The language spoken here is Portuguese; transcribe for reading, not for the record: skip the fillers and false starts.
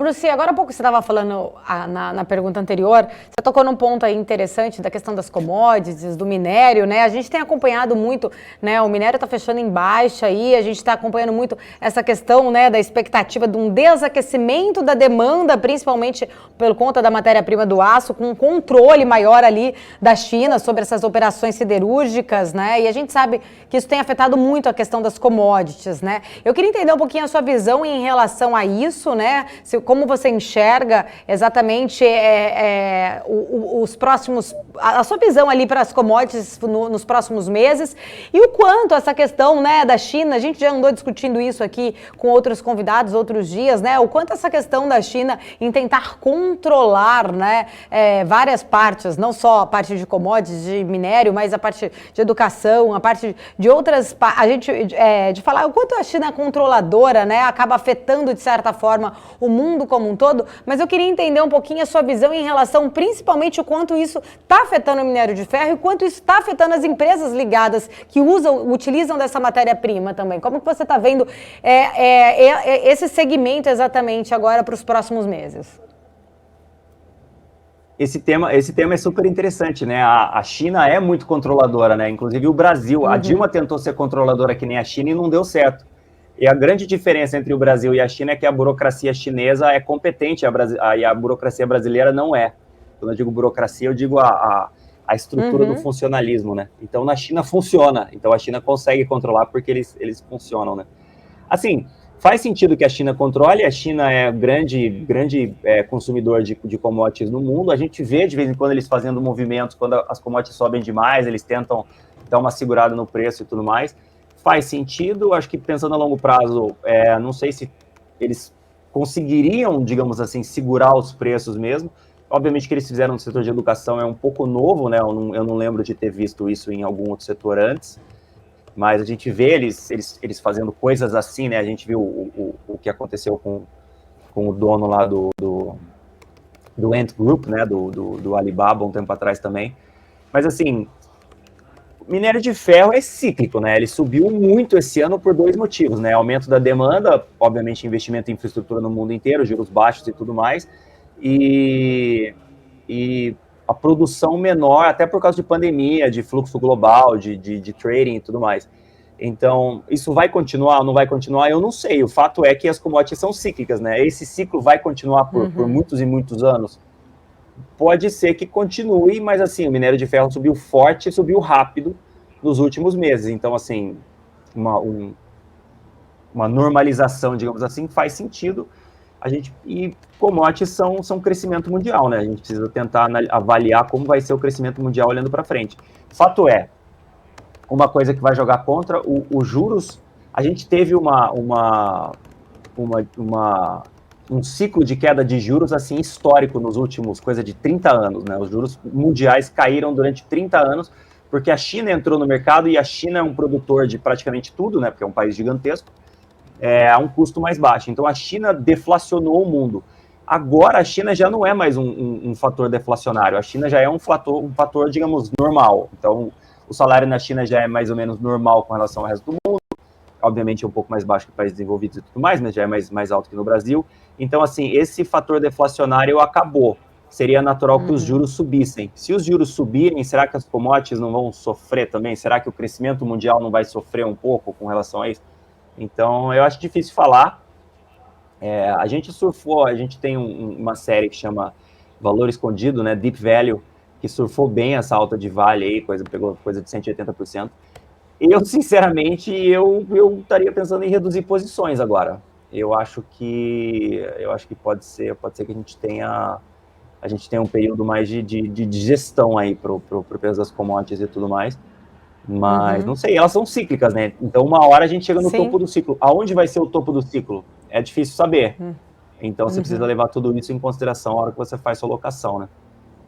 Bruce, agora há pouco você estava falando na pergunta anterior, você tocou num ponto aí interessante da questão das commodities, do minério, né? A gente tem acompanhado muito, né? O minério está fechando em baixa aí, a gente está acompanhando muito essa questão, né, da expectativa de um desaquecimento da demanda, principalmente por conta da matéria-prima do aço, com um controle maior ali da China sobre essas operações siderúrgicas, né? E a gente sabe que isso tem afetado muito a questão das commodities, né? Eu queria entender um pouquinho a sua visão em relação a isso, né? Como você enxerga exatamente os próximos, a sua visão ali para as commodities nos próximos meses e o quanto essa questão, né, da China, a gente já andou discutindo isso aqui com outros convidados outros dias, né, o quanto essa questão da China em tentar controlar, né, várias partes, não só a parte de commodities, de minério, mas a parte de educação, a parte de outras, a gente, de falar o quanto a China é controladora, né, acaba afetando de certa forma o mundo como um todo, mas eu queria entender um pouquinho a sua visão em relação, principalmente, o quanto isso está afetando o minério de ferro e o quanto isso está afetando as empresas ligadas que utilizam dessa matéria-prima também. Como que você está vendo esse segmento exatamente agora para os próximos meses? Esse tema é super interessante, né? A China é muito controladora, né? Inclusive o Brasil, a Dilma tentou ser controladora que nem a China e não deu certo. E a grande diferença entre o Brasil e a China é que a burocracia chinesa é competente e a burocracia brasileira não é. Quando eu digo burocracia, eu digo a estrutura do funcionalismo, né? Então, na China funciona. Então, a China consegue controlar porque eles funcionam, né? Assim, faz sentido que a China controle. A China é grande consumidor de commodities no mundo. A gente vê, de vez em quando, eles fazendo movimentos. Quando as commodities sobem demais, eles tentam dar uma segurada no preço e tudo mais. Faz sentido, acho que pensando a longo prazo, não sei se eles conseguiriam, digamos assim, segurar os preços mesmo. Obviamente que eles fizeram no setor de educação é um pouco novo, né? Eu não lembro de ter visto isso em algum outro setor antes, mas a gente vê eles fazendo coisas assim, né? A gente viu o que aconteceu com o dono lá do Ant Group, né? Do Alibaba um tempo atrás também. Mas assim, minério de ferro é cíclico, né? Ele subiu muito esse ano por dois motivos, né? Aumento da demanda, obviamente investimento em infraestrutura no mundo inteiro, juros baixos e tudo mais, e a produção menor, até por causa de pandemia, de fluxo global, de trading e tudo mais. Então, isso vai continuar ou não vai continuar? Eu não sei. O fato é que as commodities são cíclicas, né? Esse ciclo vai continuar por muitos e muitos anos. Pode ser que continue, mas assim, o minério de ferro subiu forte e subiu rápido nos últimos meses. Então, assim, uma normalização, digamos assim, faz sentido. E commodities são crescimento mundial, né? A gente precisa tentar avaliar como vai ser o crescimento mundial olhando para frente. Fato é, uma coisa que vai jogar contra os juros, a gente teve um ciclo de queda de juros assim histórico nos últimos, coisa de 30 anos, né? Os juros mundiais caíram durante 30 anos, porque a China entrou no mercado e a China é um produtor de praticamente tudo, né? Porque é um país gigantesco, a um custo mais baixo. Então a China deflacionou o mundo. Agora a China já não é mais um fator deflacionário, a China já é um fator, digamos, normal. Então o salário na China já é mais ou menos normal com relação ao resto do mundo. Obviamente é um pouco mais baixo que países desenvolvidos e tudo mais, mas já é mais alto que no Brasil. Então, assim, esse fator deflacionário acabou. Seria natural que os juros subissem. Se os juros subirem, será que as commodities não vão sofrer também? Será que o crescimento mundial não vai sofrer um pouco com relação a isso? Então, eu acho difícil falar. A gente surfou, a gente tem uma série que chama Valor Escondido, né, Deep Value, que surfou bem essa alta de Vale aí, pegou coisa de 180%. Eu, sinceramente, eu estaria pensando em reduzir posições agora. Eu acho que pode ser que a gente tenha um período mais de gestão aí pro peso das commodities e tudo mais. Mas, não sei, elas são cíclicas, né? Então, uma hora a gente chega no topo do ciclo. Aonde vai ser o topo do ciclo? É difícil saber. Então, você precisa levar tudo isso em consideração na hora que você faz sua locação, né?